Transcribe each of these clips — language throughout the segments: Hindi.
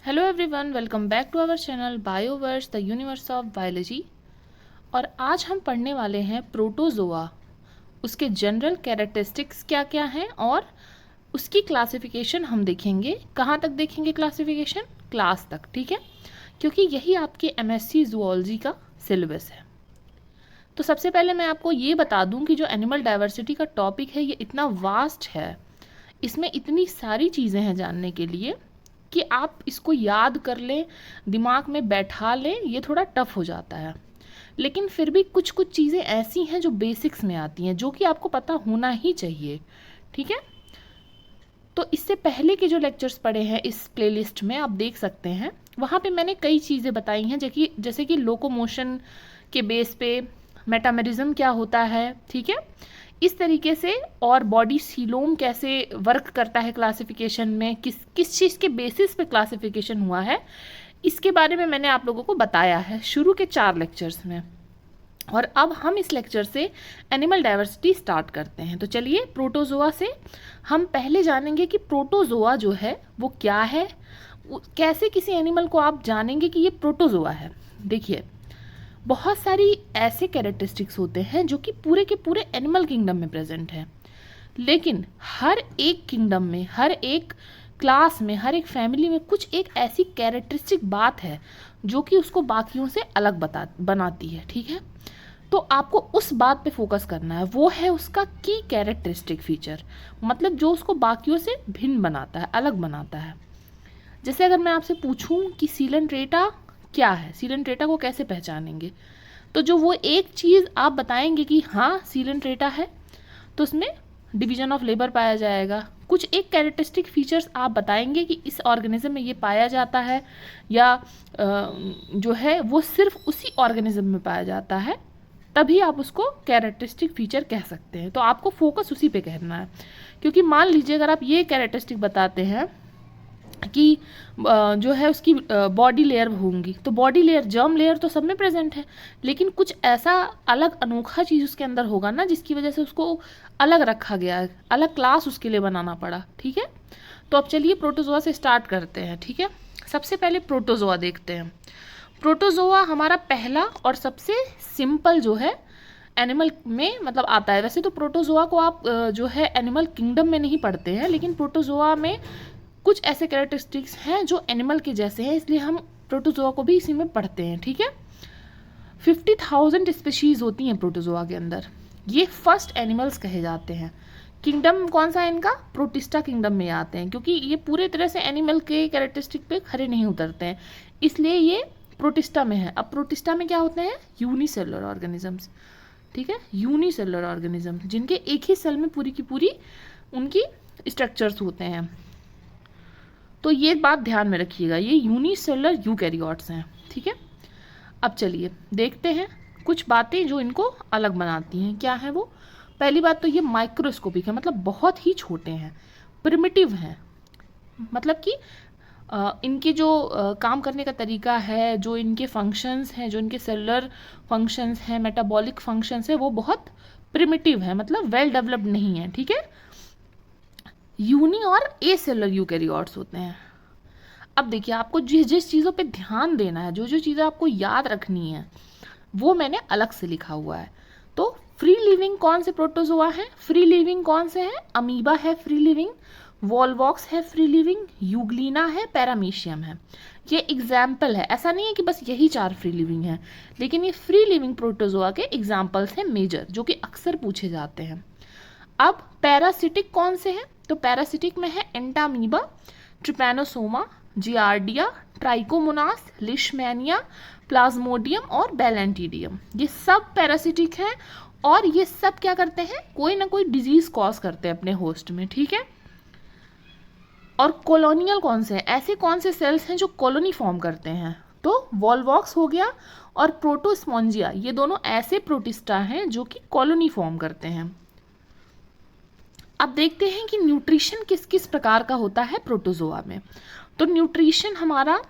Hello everyone, welcome back to our channel Bioverse the universe of biology. और आज हम पढ़ने वाले हैं प्रोटोजोआ, उसके जनरल कैरेक्टरिस्टिक्स क्या क्या हैं और उसकी क्लासिफिकेशन हम देखेंगे। कहाँ तक देखेंगे क्लासिफिकेशन? क्लास तक, ठीक है, क्योंकि यही आपके एमएससी जूलॉजी का सिलेबस है। तो सबसे पहले मैं आपको ये बता दूं कि जो एनिमल डाइवर्सिटी का टॉपिक है ये इतना वास्ट है, इसमें इतनी सारी चीज़ें हैं जानने के लिए कि आप इसको याद कर लें, दिमाग में बैठा लें, ये थोड़ा टफ हो जाता है। लेकिन फिर भी कुछ कुछ चीज़ें ऐसी हैं जो बेसिक्स में आती हैं, जो कि आपको पता होना ही चाहिए, ठीक है। तो इससे पहले के जो लेक्चर्स पढ़े हैं इस प्लेलिस्ट में आप देख सकते हैं, वहाँ पे मैंने कई चीज़ें बताई हैं, जैसे कि लोकोमोशन के बेस पे मेटामेरिज्म क्या होता है, ठीक है, इस तरीके से, और बॉडी सीलोम कैसे वर्क करता है क्लासिफिकेशन में, किस चीज़ के बेसिस पे क्लासिफिकेशन हुआ है, इसके बारे में मैंने आप लोगों को बताया है शुरू के 4 लेक्चर्स में। और अब हम इस लेक्चर से एनिमल डाइवर्सिटी स्टार्ट करते हैं। तो चलिए, प्रोटोजोआ से हम पहले जानेंगे कि प्रोटोजोआ जो है वो क्या है, कैसे किसी एनिमल को आप जानेंगे कि ये प्रोटोजोआ है। देखिए, बहुत सारी ऐसे कैरेक्टरिस्टिक्स होते हैं जो कि पूरे के पूरे एनिमल किंगडम में प्रेजेंट है, लेकिन हर एक किंगडम में, हर एक क्लास में, हर एक फैमिली में कुछ एक ऐसी कैरेक्टरिस्टिक बात है जो कि उसको बाकियों से अलग बनाती है, ठीक है। तो आपको उस बात पे फोकस करना है, वो है उसका की कैरेक्टरिस्टिक फीचर, मतलब जो उसको बाकियों से भिन्न बनाता है, अलग बनाता है। जैसे अगर मैं आपसे पूछूं कि सीलेंट्रेटा क्या है, सीलेंट्रेटा को कैसे पहचानेंगे, तो जो वो एक चीज़ आप बताएंगे कि हाँ सीलेंट्रेटा है, तो उसमें डिवीजन ऑफ लेबर पाया जाएगा। कुछ एक कैरेक्टरिस्टिक फीचर्स आप बताएंगे कि इस ऑर्गेनिज्म में ये पाया जाता है, या जो है वो सिर्फ उसी ऑर्गेनिज्म में पाया जाता है, तभी आप उसको कैरेक्टरिस्टिक फीचर कह सकते हैं। तो आपको फोकस उसी पे करना है, क्योंकि मान लीजिए अगर आप ये कैरेक्टरिस्टिक बताते हैं कि जो है उसकी बॉडी लेयर होंगी, तो बॉडी लेयर, जर्म लेयर तो सब में प्रेजेंट है, लेकिन कुछ ऐसा अलग अनोखा चीज़ उसके अंदर होगा ना, जिसकी वजह से उसको अलग रखा गया है, अलग क्लास उसके लिए बनाना पड़ा, ठीक है। तो अब चलिए प्रोटोजोआ से स्टार्ट करते हैं, ठीक है। सबसे पहले प्रोटोजोआ देखते हैं। प्रोटोजोआ हमारा पहला और सबसे सिंपल जो है एनिमल में मतलब आता है। वैसे तो प्रोटोजोआ को आप जो है एनिमल किंगडम में नहीं पढ़ते हैं, लेकिन प्रोटोजोआ में कुछ ऐसे कैरेक्टरिस्टिक्स हैं जो एनिमल के जैसे हैं, इसलिए हम प्रोटोजोआ को भी इसी में पढ़ते हैं, ठीक है। 50,000 स्पीशीज होती हैं प्रोटोजोआ के अंदर। ये फर्स्ट एनिमल्स कहे जाते हैं। किंगडम कौन सा है इनका? प्रोटिस्टा किंगडम में आते हैं, क्योंकि ये पूरे तरह से एनिमल के कैरेक्टरिस्टिक पे खरे नहीं उतरते हैं, इसलिए ये प्रोटिस्टा में है। अब प्रोटिस्टा में क्या होते हैं? यूनिसेलुलर ऑर्गेनिजम्स, ठीक है, यूनिसेलुलर ऑर्गेनिज्म, जिनके एक ही सेल में पूरी की पूरी उनकी स्ट्रक्चर्स होते हैं। तो ये बात ध्यान में रखिएगा, ये यूनिसेलुलर यूकैरियोट्स हैं, ठीक है। अब चलिए देखते हैं कुछ बातें जो इनको अलग बनाती हैं। क्या है वो? पहली बात तो ये माइक्रोस्कोपिक है, मतलब बहुत ही छोटे हैं, प्रिमिटिव हैं, मतलब कि इनके जो काम करने का तरीका है, जो इनके फंक्शंस हैं, जो इनके सेलुलर फंक्शंस हैं, मेटाबॉलिक फंक्शंस है, वो बहुत प्रिमिटिव है, मतलब वेल डेवलप्ड नहीं है, ठीक है। यूनी और ए सेलुलर यूकैरियोट्स होते हैं। अब देखिए, आपको जिस जिस चीज़ों पे ध्यान देना है, जो जो चीज़ें आपको याद रखनी है, वो मैंने अलग से लिखा हुआ है। तो फ्री लिविंग कौन से प्रोटोजोआ हैं? फ्री लिविंग कौन से हैं? अमीबा है फ्री लिविंग, वॉलवॉक्स है फ्री लिविंग, यूग्लिना है, पैरामीशियम है। ये एग्जाम्पल है, ऐसा नहीं है कि बस यही 4 फ्री लिविंग हैं, लेकिन ये फ्री लिविंग प्रोटोजोआ के एग्जाम्पल्स हैं मेजर, जो कि अक्सर पूछे जाते हैं। अब पैरासिटिक कौन से हैं? तो पैरासिटिक में है Entamoeba, Trypanosoma, Giardia, Trichomonas, Leishmania, Plasmodium और बैलेंटिडियम। ये सब पैरासिटिक हैं, और ये सब क्या करते हैं? कोई ना कोई डिजीज कॉज करते हैं अपने होस्ट में, ठीक है। और कॉलोनियल कौन से हैं? ऐसे कौन से सेल्स हैं जो कॉलोनी फॉर्म करते हैं? तो वॉलवॉक्स हो गया और प्रोटोस्पॉन्जिया, ये दोनों ऐसे प्रोटिस्टा हैं जो कि कॉलोनी फॉर्म करते हैं। अब देखते हैं कि न्यूट्रिशन किस किस प्रकार का होता है प्रोटोजोआ में। तो न्यूट्रिशन हमारा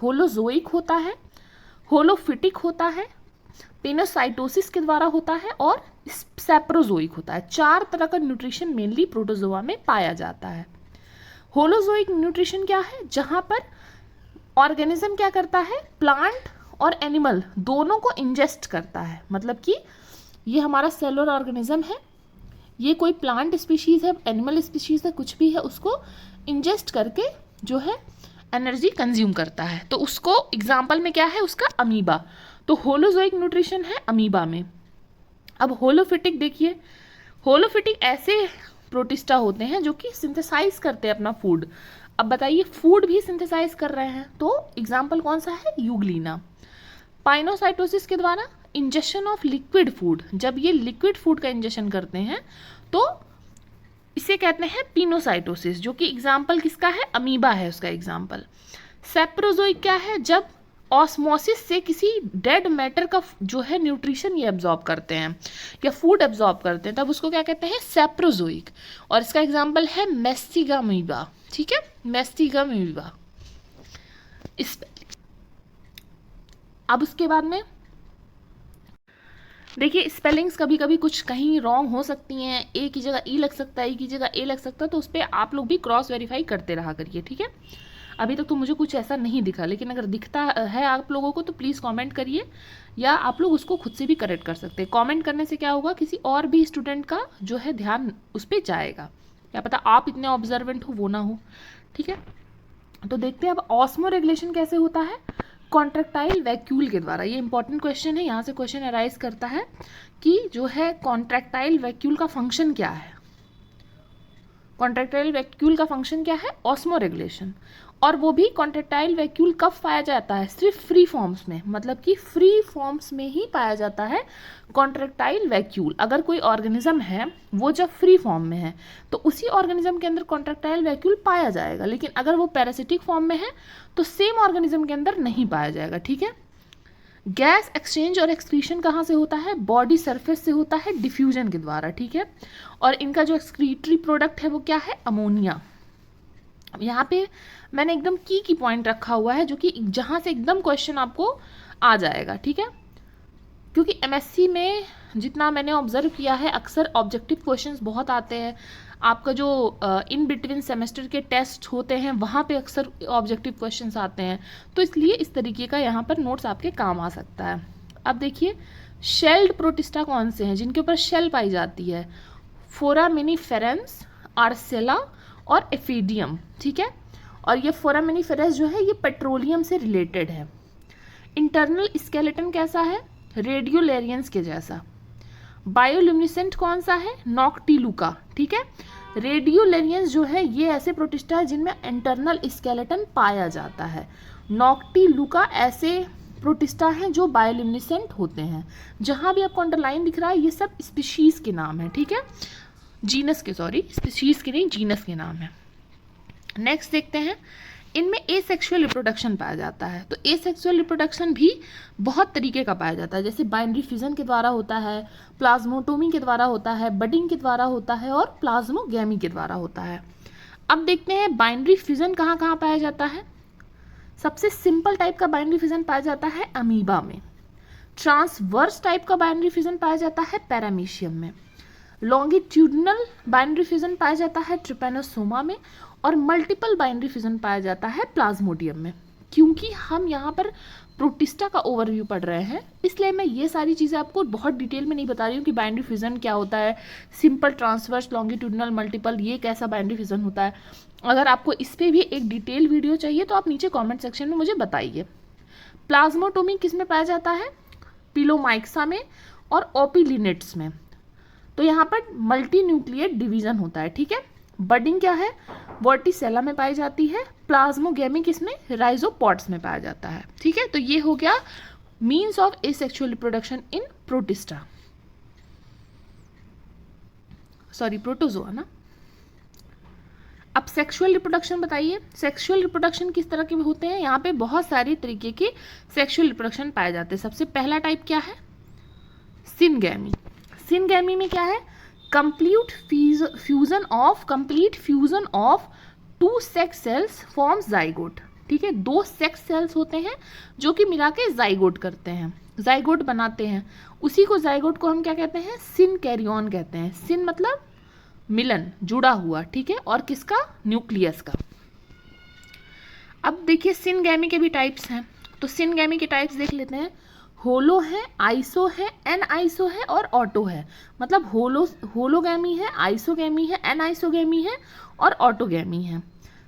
होलोजोइक होता है, होलोफिटिक होता है, पेनोसाइटोसिस के द्वारा होता है, और सेप्रोजोइक होता है। 4 तरह का न्यूट्रिशन मेनली प्रोटोजोआ में पाया जाता है। होलोजोइक न्यूट्रिशन क्या है? जहाँ पर ऑर्गेनिज्म क्या करता है, प्लांट और एनिमल दोनों को इंजेस्ट करता है, मतलब कि ये हमारा सेलुलर ऑर्गेनिज्म है, ये कोई प्लांट स्पीशीज है, एनिमल स्पीशीज है, कुछ भी है, उसको इंजेस्ट करके जो है एनर्जी कंज्यूम करता है। तो उसको एग्जाम्पल में क्या है उसका, अमीबा। तो होलोजोइक न्यूट्रिशन है अमीबा में। अब होलोफिटिक देखिए, होलोफिटिक ऐसे प्रोटिस्टा होते हैं जो कि सिंथेसाइज करते हैं अपना फूड। अब बताइए फूड भी सिंथेसाइज कर रहे हैं, तो एग्जाम्पल कौन सा है, यूग्लिना। पाइनोसाइटोसिस के द्वारा इंजेक्शन ऑफ लिक्विड फूड, जब ये लिक्विड फूड का इंजेक्शन करते हैं तो इसे कहते हैं पिनोसाइटोसिस, जो कि एग्जाम्पल किसका है, अमीबा है उसका एग्जाम्पल। सेप्रोजोइक क्या है, जब ऑस्मोसिस से किसी डेड मैटर का जो है न्यूट्रिशन ये एब्जॉर्ब करते हैं या फूड एब्जॉर्ब करते हैं, तब उसको क्या कहते हैं, सेप्रोजोइक। और इसका एग्जाम्पल है मेस्टिगामीबा, ठीक है, मेस्टिगामीबा। अब उसके बाद में देखिए स्पेलिंग्स कभी कभी कुछ कहीं रॉन्ग हो सकती हैं, ए की जगह ई लग सकता है, ई की जगह ए लग सकता है, तो उस पर आप लोग भी क्रॉस वेरीफाई करते रहा करिए, ठीक है। अभी तक तो मुझे कुछ ऐसा नहीं दिखा, लेकिन अगर दिखता है आप लोगों को तो प्लीज़ कमेंट करिए, या आप लोग उसको खुद से भी करेक्ट कर सकते हैं। कमेंट करने से क्या होगा, किसी और भी स्टूडेंट का जो है ध्यान उस पर जाएगा, क्या पता आप इतने ऑब्जर्वेंट हो वो ना हो, ठीक है। तो देखते हैं अब ऑस्मो रेगुलेशन कैसे होता है, कॉन्ट्रैक्टाइल वैक्यूल के द्वारा। ये इंपॉर्टेंट क्वेश्चन है, यहाँ से क्वेश्चन अराइज करता है कि जो है कॉन्ट्रैक्टाइल वैक्यूल का फंक्शन क्या है। कॉन्ट्रैक्टाइल वैक्यूल का फंक्शन क्या है, ऑस्मो रेगुलेशन। और वो भी कॉन्ट्रैक्टाइल वैक्यूल कब पाया जाता है, सिर्फ फ्री फॉर्म्स में, मतलब कि फ्री फॉर्म्स में ही पाया जाता है कॉन्ट्रैक्टाइल वैक्यूल। अगर कोई ऑर्गेनिज्म है वो जब फ्री फॉर्म में है तो उसी ऑर्गेनिज्म के अंदर कॉन्ट्रैक्टाइल वैक्यूल पाया जाएगा, लेकिन अगर वो पैरासिटिक फॉर्म में है तो सेम ऑर्गेनिज्म के अंदर नहीं पाया जाएगा, ठीक है। गैस एक्सचेंज और एक्सक्रीशन कहाँ से होता है, बॉडी सरफेस से होता है, डिफ्यूजन के द्वारा, ठीक है। और इनका जो एक्सक्रीटरी प्रोडक्ट है वो क्या है, अमोनिया। यहाँ पे मैंने एकदम की पॉइंट रखा हुआ है, जो कि जहाँ से एकदम क्वेश्चन आपको आ जाएगा, ठीक है। क्योंकि एमएससी में जितना मैंने ऑब्जर्व किया है अक्सर ऑब्जेक्टिव क्वेश्चंस बहुत आते हैं, आपका जो इन बिटवीन सेमेस्टर के टेस्ट होते हैं वहाँ पे अक्सर ऑब्जेक्टिव क्वेश्चंस आते हैं, तो इसलिए इस तरीके का यहाँ पर नोट्स आपके काम आ सकता है। अब देखिए शेल्ड प्रोटिस्टा कौन से हैं जिनके ऊपर शेल पाई जाती है, फोरामिनीफेरेंस, आर्सेला और एफिडियम, ठीक है। और ये फोरामिनीफेरस जो है ये पेट्रोलियम से रिलेटेड है। इंटरनल स्केलेटन कैसा है, रेडियोलेरियंस के जैसा। बायोल्यूमिनेसेंट कौन सा है, नॉक्टिलुका, ठीक है। रेडियोलेरियंस जो है ये ऐसे प्रोटिस्टा है जिनमें इंटरनल स्केलेटन पाया जाता है। नॉक्टिलुका ऐसे प्रोटिस्टा हैं जो बायोल्यूमिनेसेंट होते हैं। जहाँ भी आपको अंडरलाइन दिख रहा है ये सब स्पीशीज के नाम है, ठीक है, जीनस के, सॉरी स्पीशीज के नहीं, जीनस के नाम है। नेक्स्ट देखते हैं, इनमें एसेक्सुअल रिप्रोडक्शन पाया जाता है। तो एसेक्सुअल रिप्रोडक्शन भी बहुत तरीके का पाया जाता है, जैसे बाइनरी फ्यूजन के द्वारा होता है, प्लाज्मोटोमी के द्वारा होता है, बडिंग के द्वारा होता है और प्लाज्मोगैमी के द्वारा होता है। अब देखते हैं बाइनरी फ्यूजन कहाँ कहाँ पाया जाता है। सबसे सिंपल टाइप का बाइनरी फ्यूजन पाया जाता है अमीबा में। ट्रांसवर्स टाइप का बाइनरी फ्यूजन पाया जाता है पैरामीशियम में। लॉन्गिट्यूडनल बाइनरी फ्यूजन पाया जाता है ट्रिपेनोसोमा में। और मल्टीपल बाइनरी फ्यूजन पाया जाता है प्लाज्मोडियम में। क्योंकि हम यहाँ पर प्रोटिस्टा का ओवरव्यू पढ़ रहे हैं इसलिए मैं ये सारी चीज़ें आपको बहुत डिटेल में नहीं बता रही हूँ कि बाइनरी फ्यूजन क्या होता है, सिंपल, ट्रांसवर्स, लॉन्गिट्यूडनल, मल्टीपल, ये कैसा बाइनरी फ्यूजन होता है। अगर आपको इस पर भी एक डिटेल वीडियो चाहिए तो आप नीचे कॉमेंट सेक्शन में मुझे बताइए। प्लाज्मोटोमी किस में पाया जाता है, पिलोमाइक्सा में और ओपिलिनेट्स में। तो यहाँ पर मल्टी न्यूक्लिएट डिवीजन होता है, ठीक है। बडिंग क्या है, वर्टिसेला में पाई जाती है। प्लाज्मोगैमी किसमें, राइजोपॉड्स में पाया जाता है, ठीक है। तो ये हो गया means of asexual reproduction in protista, sorry protozoa ना। अब सेक्सुअल रिप्रोडक्शन बताइए, सेक्सुअल रिप्रोडक्शन किस तरह के होते हैं। यहाँ पे बहुत सारे तरीके के सेक्सुअल रिप्रोडक्शन पाए जाते हैं। सबसे पहला टाइप क्या है, सिनगैमी। सिनगैमी में क्या है, complete fusion of two sex cells forms zygote, ठीक है। दो सेक्स सेल्स होते हैं जो कि मिला के जाइगोट करते हैं, जाइगोट बनाते हैं। उसी को जाइगोट को हम क्या कहते हैं, सिन कैरियन कहते हैं। सिन मतलब मिलन, जुड़ा हुआ, ठीक है, और किसका, न्यूक्लियस का। अब देखिए सिनगैमी के भी टाइप्स हैं, तो सिनगैमी के टाइप्स देख लेते हैं। होलो है, आइसो है, एन आइसो है और ऑटो है। मतलब होलोगैमी है, आइसोगैमी है, एन आइसोगैमी है और ऑटोगैमी है।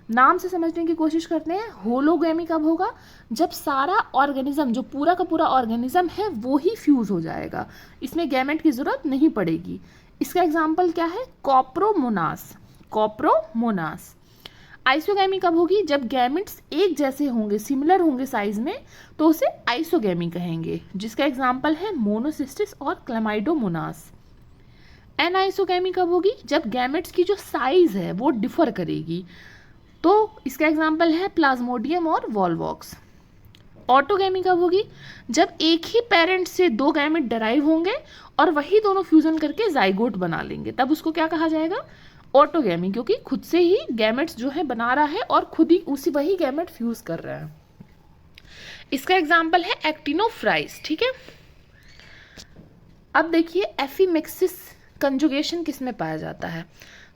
नाम से समझने की कोशिश करते हैं। होलोगैमी कब होगा? जब सारा ऑर्गेनिज्म, जो पूरा का पूरा ऑर्गेनिज्म है वो ही फ्यूज हो जाएगा, इसमें गैमेट की जरूरत नहीं पड़ेगी। इसका एग्जाम्पल क्या है? कॉप्रोमोनास, कॉप्रोमोनास। आइसोगैमी कब होगी? जब गैमेट्स एक जैसे होंगे, सिमिलर होंगे साइज में, तो उसे आइसोगैमी कहेंगे, जिसका एग्जाम्पल है मोनोसिस्टिस और क्लैमाइडोमोनास। एनाइसोगैमी कब होगी? जब गैमेट्स की जो साइज है वो डिफर करेगी, तो इसका एग्जाम्पल है प्लाज्मोडियम और वॉल्वॉक्स। ऑटोगैमी कब होगी? जब एक ही पेरेंट से दो गैमेट डराइव होंगे और वही दोनों फ्यूजन करके जाइगोट बना लेंगे, तब उसको क्या कहा जाएगा? ऑटोगैमी, क्योंकि खुद से ही गैमेट्स जो है बना रहा है और खुद ही वही गैमेट फ्यूज कर रहा है। इसका एग्जाम्पल है एक्टिनोफ्राइज। ठीक है, अब देखिए एफिमेक्सिस कंजुगेशन किस में पाया जाता है?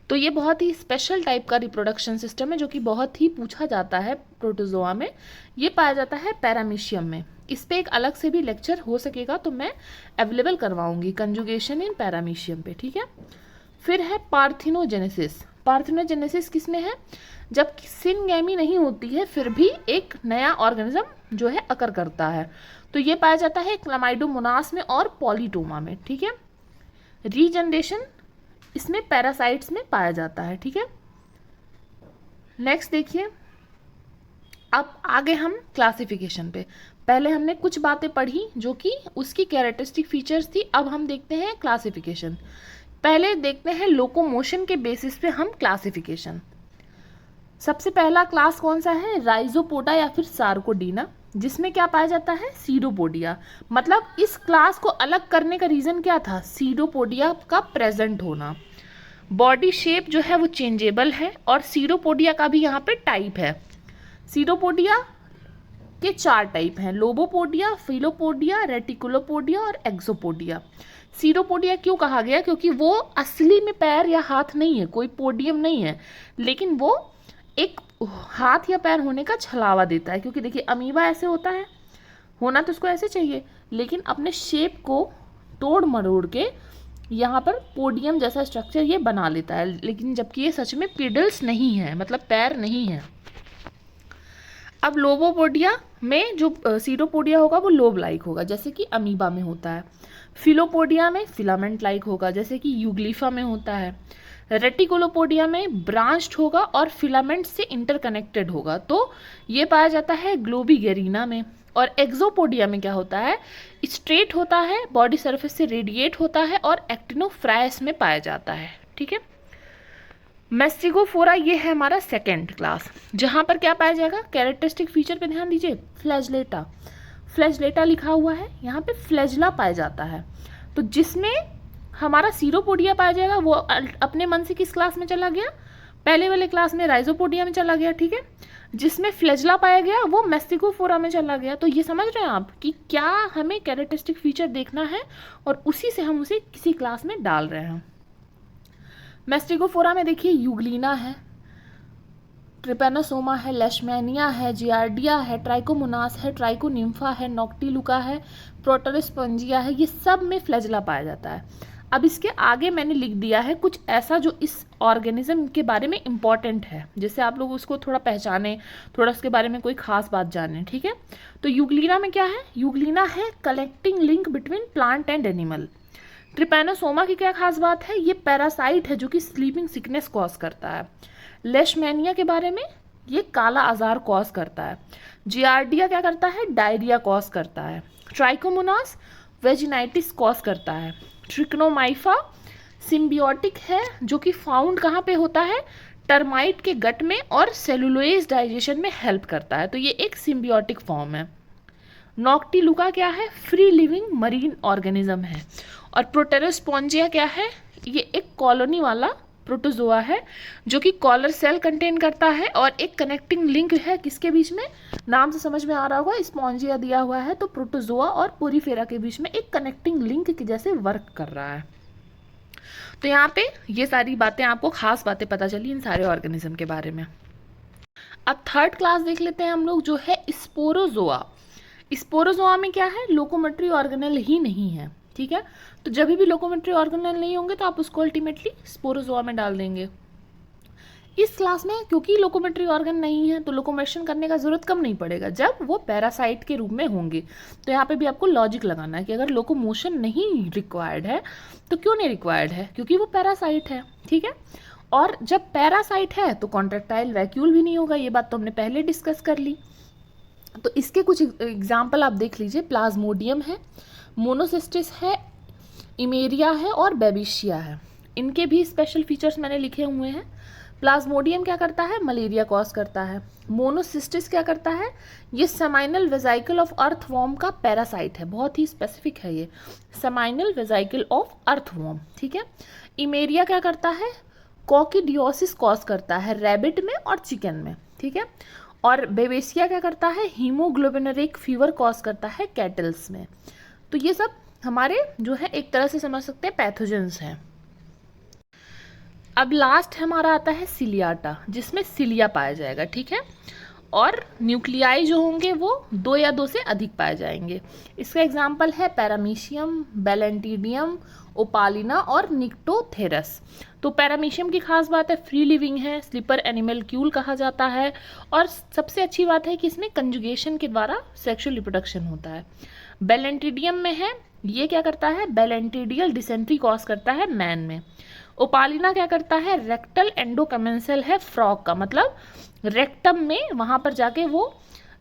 तो ये बहुत ही स्पेशल टाइप का रिप्रोडक्शन सिस्टम है जो कि बहुत ही पूछा जाता है प्रोटोजोआ में। ये पाया जाता है पैरामीशियम में। इस पे एक अलग से भी लेक्चर हो सकेगा तो मैं अवेलेबल करवाऊंगी, कंजुगेशन इन पैरामीशियम पे। ठीक है, फिर है पार्थिनोजेनेसिस। पार्थिनोजेनेसिस किस में है? जब सिनगैमी नहीं होती है फिर भी एक नया ऑर्गेनिज्म जो है अकर करता है, तो ये पाया जाता है क्लामाइडोमोनास में और पॉलीटोमा में। ठीक है, रीजनरेशन इसमें पैरासाइट्स में पाया जाता है। ठीक है, नेक्स्ट देखिए, अब आगे हम क्लासिफिकेशन पे। पहले हमने कुछ बातें पढ़ी जो कि उसकी कैरेक्टरिस्टिक फीचर्स थी, अब हम देखते हैं क्लासिफिकेशन। पहले देखते हैं लोकोमोशन के बेसिस पे हम क्लासिफिकेशन। सबसे पहला क्लास कौन सा है? राइजोपोडा या फिर सार्कोडीना, जिसमें क्या पाया जाता है? सीडोपोडिया। मतलब इस क्लास को अलग करने का रीजन क्या था? सीडोपोडिया का प्रेजेंट होना। बॉडी शेप जो है वो चेंजेबल है और सीडोपोडिया का भी यहाँ पे टाइप है। सीडोपोडिया के 4 टाइप हैं, लोबोपोडिया, फिलोपोडिया, रेटिकुलोपोडिया और एक्सोपोडिया। सीडोपोडिया क्यों कहा गया? क्योंकि वो असली में पैर या हाथ नहीं है, कोई पोडियम नहीं है, लेकिन वो एक हाथ या पैर होने का छलावा देता है। क्योंकि देखिए अमीबा ऐसे होता है, होना तो उसको ऐसे चाहिए, लेकिन अपने शेप को तोड़ मरोड़ के यहाँ पर पोडियम जैसा स्ट्रक्चर ये बना लेता है, लेकिन जबकि ये सच में पिडल्स नहीं है, मतलब पैर नहीं है। अब लोबोपोडिया में जो सीडोपोडिया होगा वो लोब लाइक होगा, जैसे कि अमीबा में होता है। फिलोपोडिया में फिलामेंट लाइक होगा, जैसे कि यूग्लिफा में होता है। रेटिकुलोपोडिया में ब्रांच्ड होगा और फिलामेंट से इंटरकनेक्टेड होगा, तो ये पाया जाता है ग्लोबिगेरिना में। और एक्सोपोडिया में क्या होता है? स्ट्रेट होता है, बॉडी सरफेस से रेडिएट होता है और एक्टिनोफ्रायस में पाया जाता है। ठीक है, मेस्टिगोफोरा ये है हमारा सेकेंड क्लास, जहाँ पर क्या पाया जाएगा? कैरेक्टरिस्टिक फीचर पे ध्यान दीजिए, फ्लैजलेटा। फ्लैजलेटा लिखा हुआ है, यहाँ पे फ्लैजला पाया जाता है। तो जिसमें हमारा सीरोपोडिया पाया जाएगा वो अपने मन से किस क्लास में चला गया? पहले वाले क्लास में राइजोपोडिया में चला गया। ठीक है, जिसमें फ्लैजला पाया गया वो मेस्टिगोफोरा में चला गया। तो ये समझ रहे हैं आप कि क्या हमें कैरेक्टरिस्टिक फीचर देखना है और उसी से हम उसे किसी क्लास में डाल रहे हैं। मेस्टिगोफोरा में देखिए यूग्लिना है, ट्रिपेनोसोमा है, लेशमैनिया है, जियार्डिया है, ट्राइकोमोनास है, ट्राइकोनिम्फा है, नॉक्टिलुका है, प्रोटोरस्पोंजिया है, ये सब में फ्लैजला पाया जाता है। अब इसके आगे मैंने लिख दिया है कुछ ऐसा जो इस ऑर्गेनिज्म के बारे में इम्पॉर्टेंट है, जिससे आप लोग उसको थोड़ा पहचाने, थोड़ा उसके बारे में कोई खास बात जाने। ठीक है, तो यूग्लिना में क्या है? यूग्लिना है connecting link between plant and animal. Trypanosoma की क्या खास बात है? ये पैरासाइट है जो कि स्लीपिंग सिकनेस कॉज करता है। लेशमैनिया के बारे में, ये काला आजार कॉज करता है। जियार्डिया क्या करता है? डायरिया कॉज करता है। ट्राइकोमोनास वेजिनाइटिस कॉज करता है। ट्रिक्नोमाइफा सिम्बियोटिक है जो कि फाउंड कहाँ पे होता है? टर्माइट के गट में और सेलुलोज डाइजेशन में हेल्प करता है, तो ये एक सिम्बियोटिक फॉर्म है। नॉक्टिलुका क्या है? फ्री लिविंग मरीन ऑर्गेनिज्म है। और प्रोटेरोस्पोंजिया क्या है? ये एक कॉलोनी वाला प्रोटोजोआ है जो कि कॉलर सेल कंटेन करता है और एक कनेक्टिंग लिंक है किसके बीच में? नाम से समझ में आ रहा होगा, स्पॉन्जिया दिया हुआ है, तो प्रोटोजोआ और पोरीफेरा के बीच में एक कनेक्टिंग लिंक के जैसे वर्क कर रहा है। तो यहाँ पे ये सारी बातें आपको, खास बातें पता चली इन सारे ऑर्गेनिज्म के बारे में। अब थर्ड क्लास देख लेते हैं हम लोग, जो है स्पोरोजोआ। स्पोरोजोआ में क्या है, लोकोमोटरी ऑर्गेनेल ही नहीं है, ठीक है। तो जब भी लोकोमोटरी ऑर्गेनेल नहीं होंगे तो आप उसको अल्टीमेटली स्पोरोजोआ में डाल देंगे। इस क्लास में क्योंकि लोकोमेट्री ऑर्गन नहीं है तो लोकोमोशन करने का जरूरत कम नहीं पड़ेगा जब वो पैरासाइट के रूप में होंगे। तो यहाँ पे भी आपको लॉजिक लगाना है कि अगर लोकोमोशन नहीं रिक्वायर्ड है तो क्यों नहीं रिक्वायर्ड है, क्योंकि वो पैरासाइट है, ठीक है। और जब पैरासाइट है तो कॉन्ट्रैक्टाइल वैक्यूल भी नहीं होगा, ये बात तो हमने पहले डिस्कस कर ली। तो इसके कुछ एग्जाम्पल आप देख लीजिए, प्लाज्मोडियम है, मोनोसिस्टिस है, इमेरिया है और बेबिशिया है। इनके भी स्पेशल फीचर्स मैंने लिखे हुए हैं। प्लाज्मोडियम क्या करता है, मलेरिया कॉज करता है। मोनोसिस्टिस क्या करता है, ये सेमाइनल वेजाइकल ऑफ अर्थवॉर्म का पैरासाइट है, बहुत ही स्पेसिफिक है ये, सेमाइनल वेजाइकल ऑफ अर्थवॉर्म, ठीक है। इमेरिया क्या करता है, कॉकिडियोसिस कॉज करता है रैबिट में और चिकन में, ठीक है। और बेबेसिया क्या करता है, हीमोग्लोबिनरिक फीवर कॉज करता है कैटल्स में। तो ये सब हमारे जो है एक तरह से समझ सकते हैं पैथोजेंस हैं। अब लास्ट हमारा आता है सिलियाटा, जिसमें सिलिया पाया जाएगा, ठीक है। और न्यूक्लियाई जो होंगे वो 2 या 2 से अधिक पाए जाएंगे। इसका एग्जाम्पल है पैरामीशियम, बैलेंटीडियम, ओपालिना और निक्टोथेरस। तो पैरामीशियम की खास बात है फ्री लिविंग है, स्लीपर एनिमलक्यूल कहा जाता है, और सबसे अच्छी बात है कि इसमें कंजुगेशन के द्वारा सेक्सुअल रिप्रोडक्शन होता है। बैलेंटीडियम में है, ये क्या करता है, बैलेंटीडियल डिसेंट्री कॉज करता है मैन में। ओपालिना क्या करता है, रेक्टल एंडोकमेंसल है फ्रॉग का, मतलब रेक्टम में वहां पर जाके वो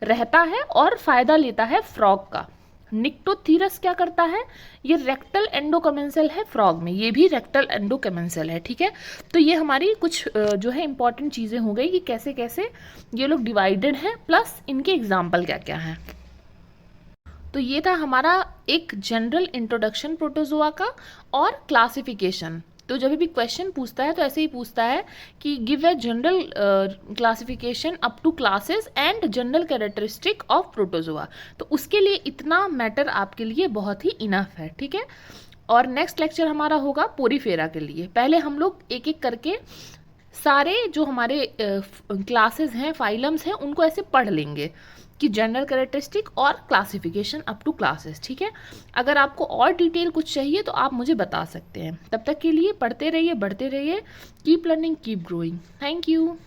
रहता है और फायदा लेता है फ्रॉग का। निक्टोथीरस क्या करता है, ये रेक्टल एंडोकमेंसल है फ्रॉग में, ये भी रेक्टल एंडोकमेंसल है, ठीक है। तो ये हमारी कुछ जो है इंपॉर्टेंट चीजें हो गई कि कैसे कैसे ये लोग डिवाइडेड हैं, प्लस इनके एग्जाम्पल क्या क्या हैं। तो ये था हमारा एक जनरल इंट्रोडक्शन प्रोटोजोआ का और क्लासिफिकेशन। तो जब भी क्वेश्चन पूछता है तो ऐसे ही पूछता है कि give a general classification up to classes and general characteristic of protozoa. तो उसके लिए इतना मैटर आपके लिए बहुत ही इनफ है, ठीक है। और नेक्स्ट लेक्चर हमारा होगा पोरीफेरा के लिए। पहले हम लोग एक एक करके सारे जो हमारे क्लासेस हैं, फाइलम्स हैं, उनको ऐसे पढ़ लेंगे कि जनरल कैरेक्टरिस्टिक और क्लासिफिकेशन अप टू क्लासेस, ठीक है। अगर आपको और डिटेल कुछ चाहिए तो आप मुझे बता सकते हैं। तब तक के लिए पढ़ते रहिए, बढ़ते रहिए, keep learning, keep growing. Thank you.